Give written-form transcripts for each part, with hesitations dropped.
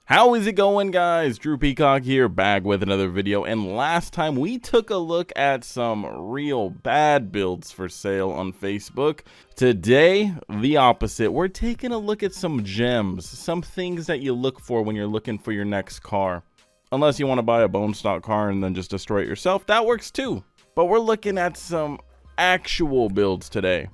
How is it going, guys? Drew Peacock here, back with another video. And last time we took a look at some real bad builds for sale on Facebook. Today, the opposite. We're taking a look at some gems, some things that you look for when you're looking for your next car. Unless you want to buy a bone stock car and then just destroy it yourself, that works too. But we're looking at some actual builds today.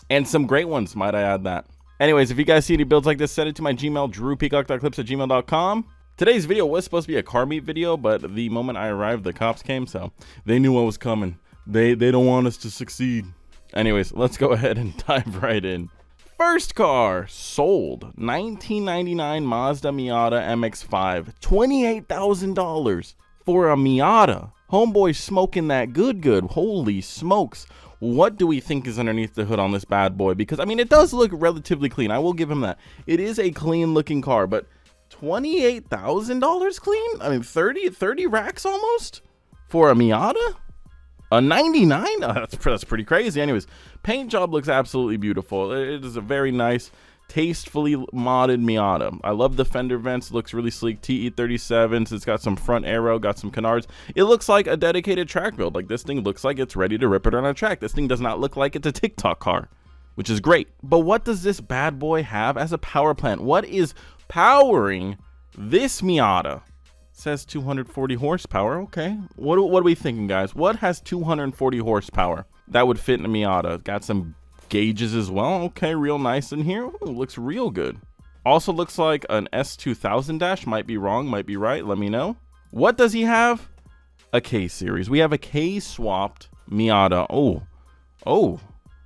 And some great ones, might I add that. Anyways, if you guys see any builds like this, send it to my Gmail, drewpeacock.clips@gmail.com. Today's video was supposed to be a car meet video, but the moment I arrived, the cops came, so they knew what was coming. They don't want us to succeed. Anyways, let's go ahead and dive right in. First car sold, 1999 Mazda Miata MX-5, $28,000 for a Miata. Homeboy smoking that good. Holy smokes. What do we think is underneath the hood on this bad boy? Because, I mean, it does look relatively clean. I will give him that. It is a clean looking car, but $28,000 clean? I mean, 30 racks almost for a Miata? A 99? Oh, that's pretty crazy. Anyways, paint job looks absolutely beautiful. It is a very nice, tastefully modded Miata. I love the fender vents. It looks really sleek. TE37s. It's got some front aero, got some canards. It looks like a dedicated track build. Like, this thing looks like it's ready to rip it on a track. This thing does not look like it's a TikTok car, which is great. But what does this bad boy have as a power plant? What is powering this Miata? It says 240 horsepower. Okay. What are we thinking, guys? What has 240 horsepower that would fit in a Miata? Got some gauges as well. Okay, real nice in here. Ooh, looks real good. Also looks like an S2000 dash. Might be wrong, might be right. Let me know. What does he have? A K series. We have a K swapped Miata. Oh,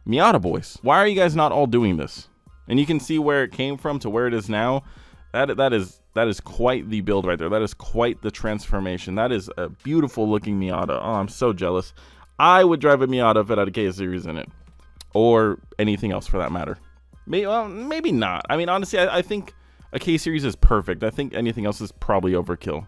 Miata boys. Why are you guys not all doing this? And you can see where it came from to where it is now. That is quite the build right there. That is quite the transformation. That is a beautiful looking Miata. Oh, I'm so jealous. I would drive a Miata if it had a K series in it. Or anything else for that matter. Maybe not. I mean, honestly, I think a K series is perfect. I think anything else is probably overkill.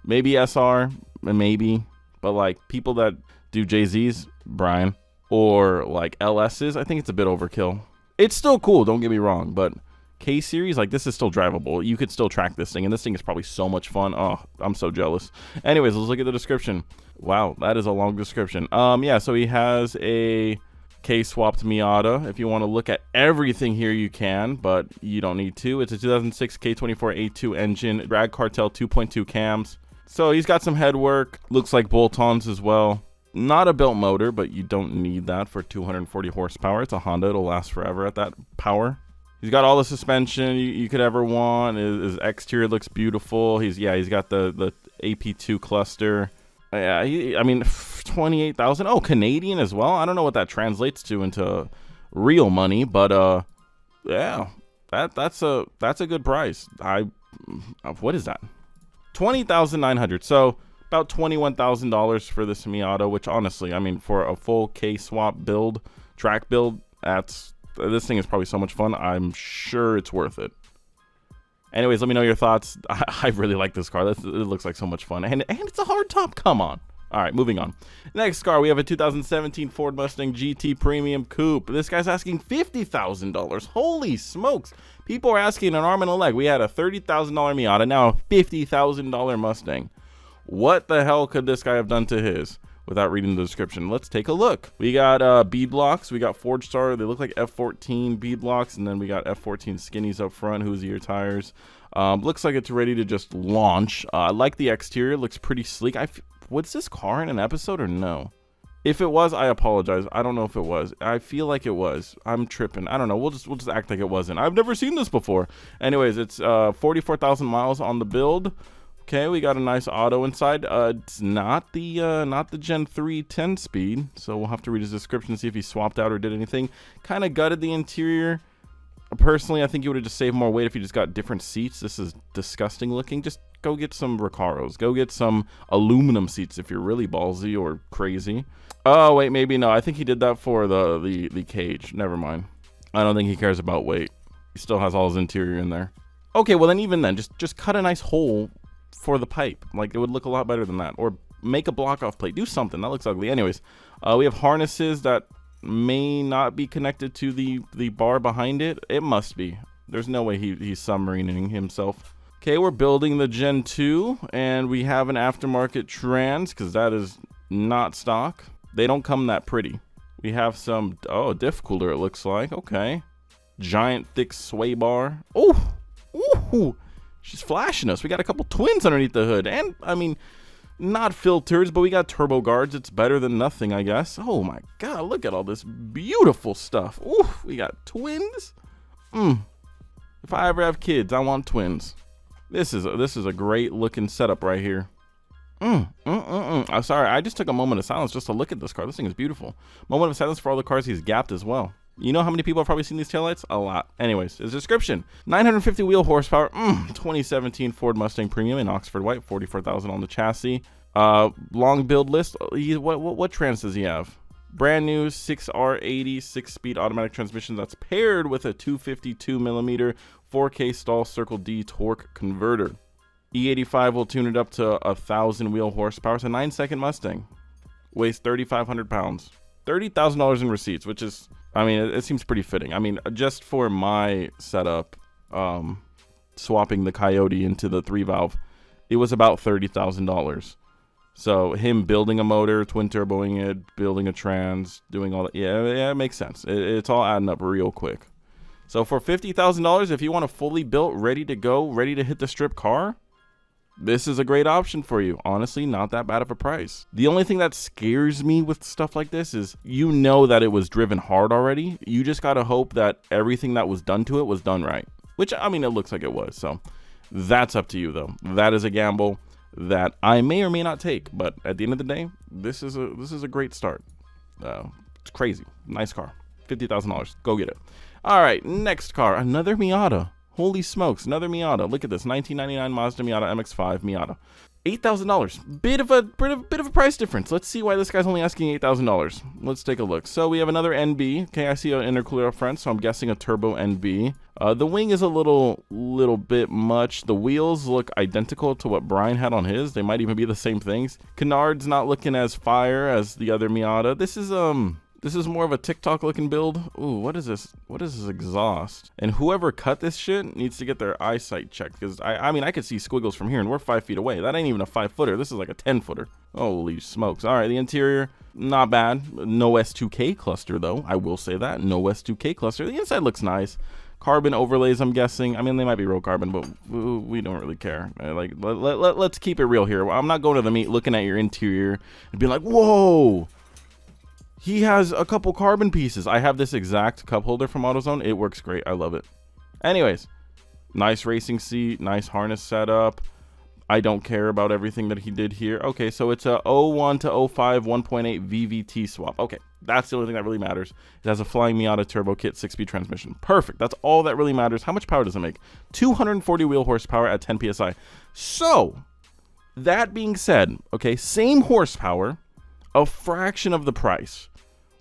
Maybe SR, maybe. But like people that do JZs, Brian, or like LSs, I think it's a bit overkill. It's still cool, don't get me wrong, but K series, like, this is still drivable. You could still track this thing, and this thing is probably so much fun. Oh, I'm so jealous. Anyways, let's look at the description. Wow, that is a long description. Yeah, so he has a K-swapped Miata. If you want to look at everything here, you can, but you don't need to. It's a 2006 K24A2 engine, Drag Cartel 2.2 cams. So he's got some head work. Looks like bolt-ons as well. Not a built motor, but you don't need that for 240 horsepower. It's a Honda. It'll last forever at that power. He's got all the suspension you could ever want. His exterior looks beautiful. He's got the AP2 cluster. Yeah, I mean, 28,000. Oh, Canadian as well. I don't know what that translates to into real money, but yeah, that's a good price. What is that? 20,900. So about $21,000 for this Miata, which honestly, I mean, for a full K swap build, track build, this thing is probably so much fun. I'm sure it's worth it. Anyways, let me know your thoughts. I really like this car. It looks like so much fun. And it's a hard top. Come on. All right, moving on. Next car, we have a 2017 Ford Mustang GT Premium Coupe. This guy's asking $50,000. Holy smokes. People are asking an arm and a leg. We had a $30,000 Miata, now a $50,000 Mustang. What the hell could this guy have done to his? Without reading the description, let's take a look. We got bead blocks. We got Ford Star. They look like F14 bead blocks, and then we got F14 skinnies up front. Hoosier tires. Looks like it's ready to just launch. I like the exterior. Looks pretty sleek. Was this car in an episode or no? If it was, I apologize. I don't know if it was. I feel like it was. I'm tripping. I don't know. We'll just act like it wasn't. I've never seen this before. Anyways, it's 44,000 miles on the build. Okay, we got a nice auto inside. It's not the Gen 3 10 speed, so we'll have to read his description and see if he swapped out or did anything. Kind of gutted the interior. Personally, I think you would have just saved more weight if you just got different seats. This is disgusting looking. Just go get some Recaros. Go get some aluminum seats if you're really ballsy or crazy. Oh, wait, maybe no. I think he did that for the cage. Never mind. I don't think he cares about weight. He still has all his interior in there. Okay, well then even then, just cut a nice hole for the pipe. Like, it would look a lot better than that. Or make a block off plate. Do something. That looks ugly. Anyways, we have harnesses that may not be connected to the bar behind it. It must be. There's no way he's submarining himself. Okay, we're building the Gen 2, and we have an aftermarket trans, because that is not stock. They don't come that pretty. We have some, oh, diff cooler, it looks like. Okay. Giant, thick sway bar. Oh, ooh, she's flashing us. We got a couple twins underneath the hood, and, I mean, not filters, but we got turbo guards. It's better than nothing, I guess. Oh, my God, look at all this beautiful stuff. Ooh, we got twins. If I ever have kids, I want twins. This is a great looking setup right here. I'm sorry, I just took a moment of silence just to look at this car. This thing is beautiful. Moment of silence for all the cars he's gapped as well. You know how many people have probably seen these taillights? A lot. Anyways, his description: 950 wheel horsepower, 2017 Ford Mustang Premium in Oxford White, 44,000 on the chassis. Long build list. What trans does he have? Brand new 6R80 6-speed automatic transmission that's paired with a 252 millimeter 4K stall Circle D torque converter. E85 will tune it up to 1,000 wheel horsepower. It's a 9-second Mustang. Weighs 3,500 pounds. $30,000 in receipts, which is, I mean, it seems pretty fitting. I mean, just for my setup, swapping the Coyote into the 3-valve, it was about $30,000. So him building a motor, twin turboing it, building a trans, doing all that, yeah, it makes sense. It's all adding up real quick. So for $50,000, if you want a fully built, ready to go, ready to hit the strip car, this is a great option for you. Honestly, not that bad of a price. The only thing that scares me with stuff like this is, you know that it was driven hard already. You just got to hope that everything that was done to it was done right. Which, I mean, it looks like it was. So that's up to you, though. That is a gamble that I may or may not take. But at the end of the day, this is a great start. It's crazy. Nice car. $50,000. Go get it. All right, next car. Another Miata. Holy smokes, another Miata. Look at this, 1999 Mazda Miata MX-5 Miata. $8,000. Bit of a price difference. Let's see why this guy's only asking $8,000. Let's take a look. So we have another NB. Okay, I see an intercooler up front, so I'm guessing a turbo NB. The wing is a little bit much. The wheels look identical to what Brian had on his. They might even be the same things. Canard's not looking as fire as the other Miata. This is more of a TikTok looking build. Ooh, what is this? What is this exhaust? And whoever cut this shit needs to get their eyesight checked, because I mean, I could see squiggles from here and we're 5 feet away. That ain't even a 5-footer. This is like a 10-footer. Holy smokes. All right, the interior, not bad. No S2K cluster though. I will say that. No S2K cluster. The inside looks nice. Carbon overlays, I'm guessing. I mean, they might be real carbon, but we don't really care. Like, let's keep it real here. I'm not going to the meet looking at your interior and being like, whoa, he has a couple carbon pieces. I have this exact cup holder from AutoZone. It works great. I love it. Anyways, nice racing seat, nice harness setup. I don't care about everything that he did here. Okay, so it's a 01 to 05 1.8 VVT swap. Okay, that's the only thing that really matters. It has a Flying Miata turbo kit 6-speed transmission. Perfect. That's all that really matters. How much power does it make? 240 wheel horsepower at 10 PSI. So, that being said, okay, same horsepower, a fraction of the price.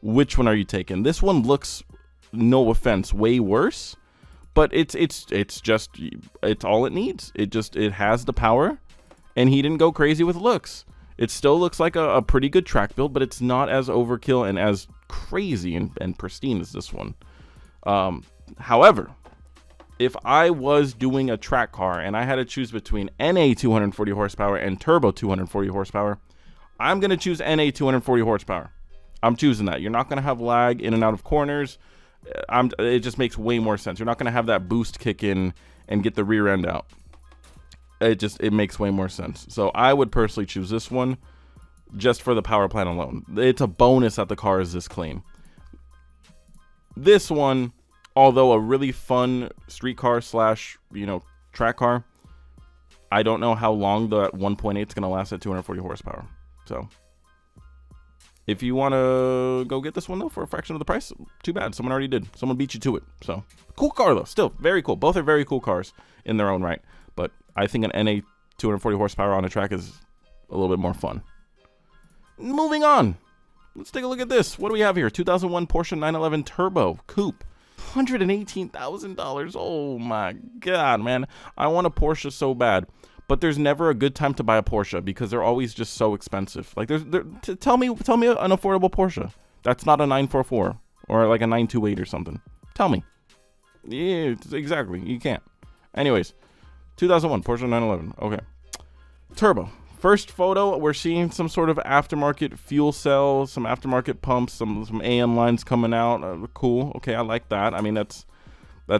Which one are you taking? This one looks, no offense, way worse, but it's all it needs. It has the power, and he didn't go crazy with looks. It still looks like a pretty good track build, but it's not as overkill and as crazy and pristine as this one. However, if I was doing a track car and I had to choose between NA 240 horsepower and turbo 240 horsepower, I'm going to choose NA 240 horsepower. I'm choosing that. You're not going to have lag in and out of corners. It just makes way more sense. You're not going to have that boost kick in and get the rear end out. It makes way more sense. So I would personally choose this one just for the power plant alone. It's a bonus that the car is this clean. This one, although a really fun street car / track car, I don't know how long the 1.8 is going to last at 240 horsepower. So if you want to go get this one, though, for a fraction of the price, too bad. Someone already did. Someone beat you to it. So, cool car, though. Still, very cool. Both are very cool cars in their own right. But I think an NA 240 horsepower on a track is a little bit more fun. Moving on. Let's take a look at this. What do we have here? 2001 Porsche 911 Turbo Coupe. $118,000. Oh, my God, man. I want a Porsche so bad. But there's never a good time to buy a Porsche because they're always just so expensive. Like, tell me an affordable Porsche that's not a 944 or like a 928 or something. Tell me. Yeah, exactly. You can't. Anyways, 2001 Porsche 911. Okay. Turbo. First photo, we're seeing some sort of aftermarket fuel cell, some aftermarket pumps, some AM lines coming out. Cool. Okay, I like that. I mean, that's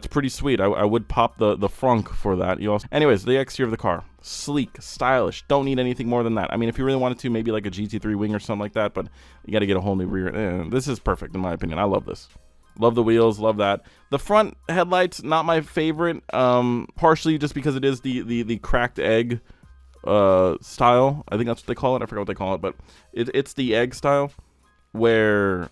pretty sweet. I would pop the frunk for that. You also, anyways, the exterior of the car, sleek, stylish. Don't need anything more than that. I mean, if you really wanted to, maybe like a GT3 wing or something like that, but you got to get a whole new rear. This is perfect in my opinion. I love this. Love the wheels, love that. The front headlights, not my favorite, partially just because it is the cracked egg style. I think that's what they call it. I forgot what they call it, but it's the egg style where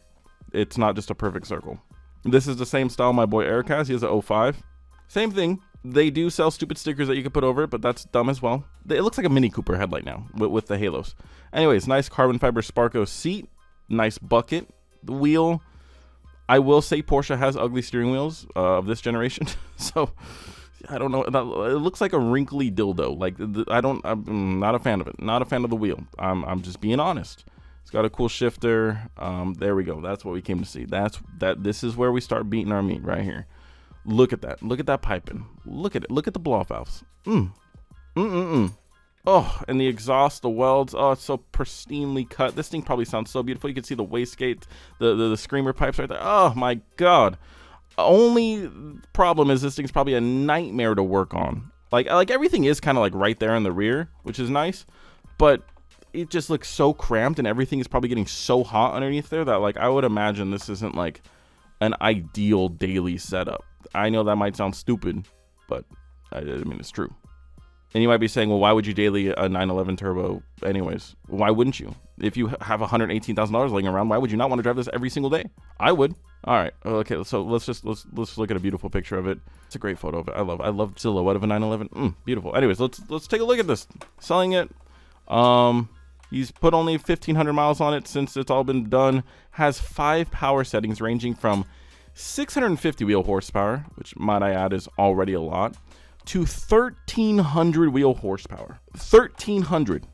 it's not just a perfect circle. This is the same style my boy Eric has. He has a 05. Same thing. They do sell stupid stickers that you could put over it, but that's dumb as well. It looks like a Mini Cooper headlight now with the halos. Anyways, nice carbon fiber Sparco seat. Nice bucket. The wheel. I will say Porsche has ugly steering wheels of this generation. So I don't know. It looks like a wrinkly dildo. Like I'm not a fan of it. Not a fan of the wheel. I'm just being honest. It's got a cool shifter. There we go. That's what we came to see. This is where we start beating our meat right here. Look at that. Look at that piping. Look at it. Look at the blow off valves. Oh, and the exhaust, the welds. Oh, it's so pristinely cut. This thing probably sounds so beautiful. You can see the wastegate, the screamer pipes right there. Oh my God. Only problem is this thing's probably a nightmare to work on. Like everything is kind of like right there in the rear, which is nice, but it just looks so cramped and everything is probably getting so hot underneath there that like I would imagine this isn't like an ideal daily setup. I know that might sound stupid, but I mean it's true. And you might be saying, well, why would you daily a 911 turbo anyways? Why wouldn't you? If you have $118,000 laying around, why would you not want to drive this every single day? I would. All right. Okay. So let's look at a beautiful picture of it. It's a great photo of it. I love the silhouette of a 911. Beautiful. Anyways, let's take a look at this. Selling it. He's put only 1,500 miles on it since it's all been done. Has 5 power settings ranging from 650 wheel horsepower, which might I add is already a lot, to 1,300 wheel horsepower. 1,300.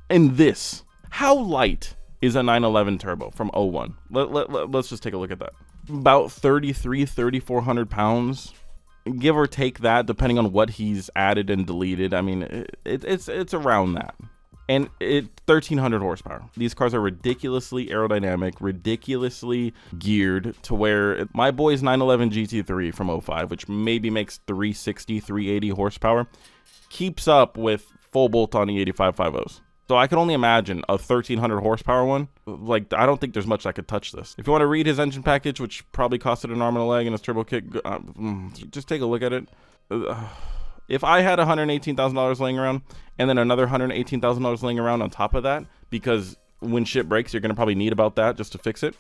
And this, how light is a 911 turbo from 01? Let's just take a look at that. About 3,400 pounds, give or take that, depending on what he's added and deleted. I mean, it's around that. And 1,300 horsepower. These cars are ridiculously aerodynamic, ridiculously geared to where my boy's 911 GT3 from 05, which maybe makes 360, 380 horsepower, keeps up with full bolt-on E8550s. So I can only imagine a 1,300 horsepower one. Like, I don't think there's much that could touch this. If you want to read his engine package, which probably costed an arm and a leg and his turbo kit, just take a look at it. If I had $118,000 laying around and then another $118,000 laying around on top of that, because when shit breaks, you're going to probably need about that just to fix it.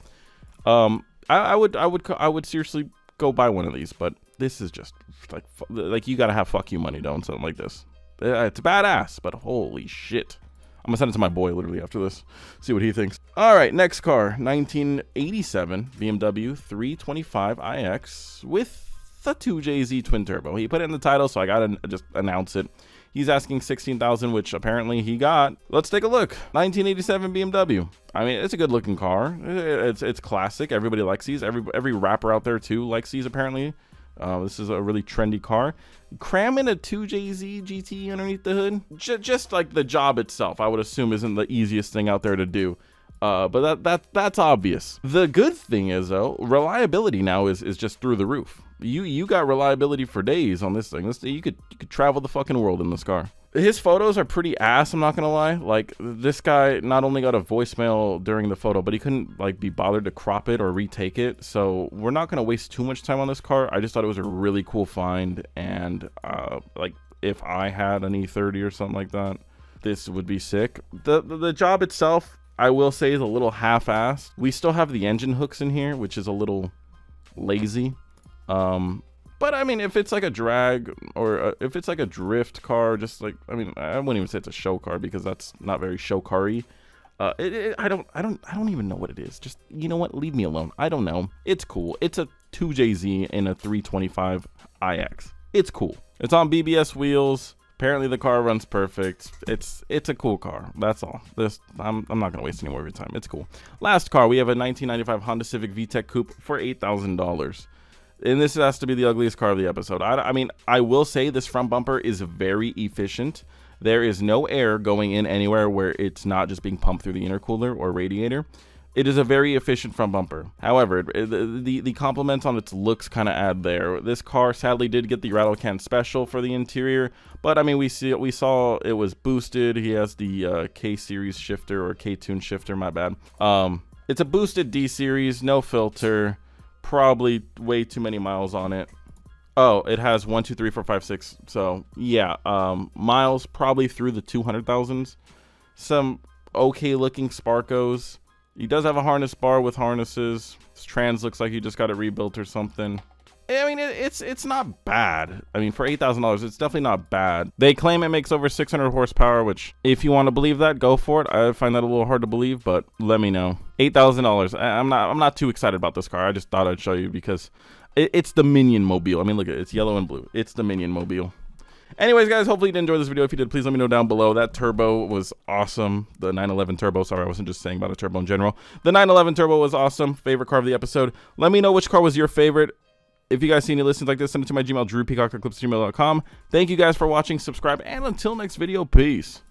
I would seriously go buy one of these, but this is just like you got to have fuck you money doing something like this. It's badass, but holy shit. I'm going to send it to my boy literally after this. See what he thinks. All right, next car, 1987 BMW 325iX with the 2JZ twin turbo. He put it in the title, so I gotta just announce it. He's asking $16,000, which apparently he got. Let's take a look. 1987 BMW. I mean, it's a good looking car. It's classic. Everybody likes these. Every rapper out there too likes these apparently. This is a really trendy car. Cramming a 2JZ GT underneath the hood, just like the job itself, I would assume isn't the easiest thing out there to do. But that's obvious. The good thing is though, reliability now is just through the roof. You got reliability for days on this thing. You could travel the fucking world in this car. His photos are pretty ass, I'm not gonna lie. Like, this guy not only got a voicemail during the photo, but he couldn't like be bothered to crop it or retake it. So we're not gonna waste too much time on this car. I just thought it was a really cool find, and like if I had an E30 or something like that, this would be sick. The job itself, I will say, is a little half-assed. We still have the engine hooks in here, which is a little lazy. But I mean, if it's like a drag or if it's like a drift car, just like, I mean, I wouldn't even say it's a show car because that's not very show car-y. I don't even know what it is. Just, you know what? Leave me alone. I don't know. It's cool. It's a 2JZ in a 325iX. It's cool. It's on BBS wheels. Apparently the car runs perfect. It's a cool car. That's all. I'm not gonna waste any more of your time. It's cool. Last car, we have a 1995 Honda Civic VTEC Coupe for $8,000. And this has to be the ugliest car of the episode. I mean, I will say this front bumper is very efficient. There is no air going in anywhere where it's not just being pumped through the intercooler or radiator. It is a very efficient front bumper. However, the compliments on its looks kind of add there. This car sadly did get the rattle can special for the interior, but I mean, we saw it was boosted. He has the K series shifter, or K tune shifter, my bad. It's a boosted D series, no filter, probably way too many miles on it. Oh, it has 1, 2, 3, 4, 5, 6. So yeah, miles probably through the 200,000s. Some okay looking Sparkos. He does have a harness bar with harnesses. His trans looks like he just got it rebuilt or something. I mean, it's not bad. I mean, for $8,000, it's definitely not bad. They claim it makes over 600 horsepower, which, if you want to believe that, go for it. I find that a little hard to believe, but let me know. $8,000. I'm not too excited about this car. I just thought I'd show you because it's the Minion Mobile. I mean, look at it. It's yellow and blue. It's the Minion Mobile. Anyways, guys, hopefully you did enjoy this video. If you did, please let me know down below. That turbo was awesome. The 911 turbo. Sorry, I wasn't just saying about a turbo in general. The 911 turbo was awesome. Favorite car of the episode. Let me know which car was your favorite. If you guys see any listings like this, send it to my Gmail, drewpeacock@clips@gmail.com. Thank you guys for watching. Subscribe, and until next video, peace.